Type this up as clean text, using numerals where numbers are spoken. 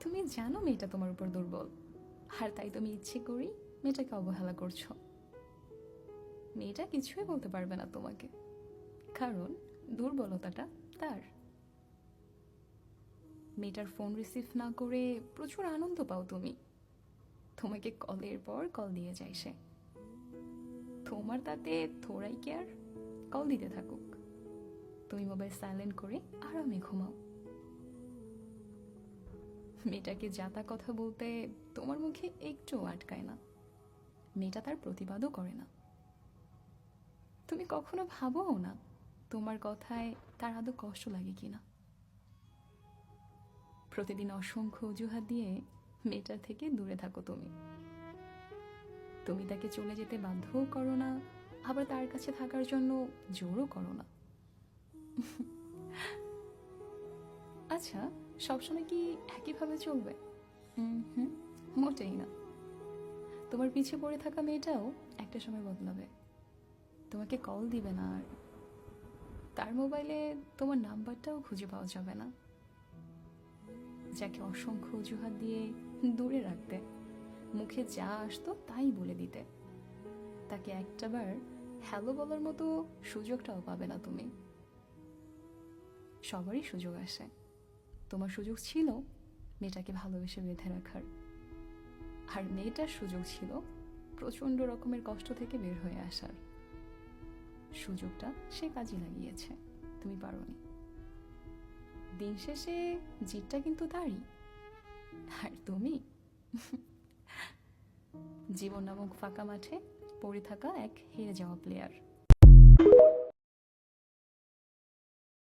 তুমি জানো মেয়েটা তোমার উপর দুর্বল, আর তাই তুমি ইচ্ছে করি মেয়েটাকে অবহেলা করছো। মেয়েটা কিছুই বলতে পারবে না তোমাকে, কারণ দুর্বলতাটা তার। মেয়েটার ফোন রিসিভ না করে প্রচুর আনন্দ পাও তুমি। তোমাকে কলের পর কল দিয়ে যায় সে। তোমার তাতে থোড়াই কেয়ার, কল দিতে থাকুক। তুমি মোবাইল সাইলেন্ট করে আরামে ঘুমাও। মেয়েটাকে যাতা কথা বলতে তোমার মুখে একটু আটকায় না। মেয়েটা তার প্রতিবাদও করে না। তুমি কখনো ভাবোও না তোমার কথায় তার আদৌ কষ্ট লাগে কিনা। প্রতিদিন অসংখ্য অজুহাত দিয়ে মেয়েটার থেকে দূরে থাকো তুমি। তুমি তাকে চলে যেতে বাধ্যও করো না, আবার তার কাছে থাকার জন্য জোরও করো না। আচ্ছা, সবসময় কি একইভাবে চলবে? হুম, মোটেই না। তোমার পিছে পড়ে থাকা মেয়েটাও একটা সময় বদলাবে। তোমাকে কল দিবে না আর। তার মোবাইলে তোমার নাম্বারটাও খুঁজে পাওয়া যাবে না। যাকে অসংখ্য অজুহাত দিয়ে দূরে রাখতে, মুখে যা আসতো তাই বলে দিতে, তাকে একটাবার হ্যালো বলার মতো সুযোগটাও পাবে না তুমি। সবারই সুযোগ আসে। তোমার সুযোগ ছিল মেয়েটাকে ভালোবেসে বেঁধে রাখার, আর মেয়েটার সুযোগ ছিল প্রচণ্ড রকমের কষ্ট থেকে বের হয়ে আসার। সুযোগটা সে কাজে লাগিয়েছে, তুমি পারোনি। দিন শেষে জিতটা কিন্তু তারই, আর তুমি জীবন নামক ফাঁকা মাঠে পড়ে থাকা এক হেরে যাওয়া প্লেয়ার।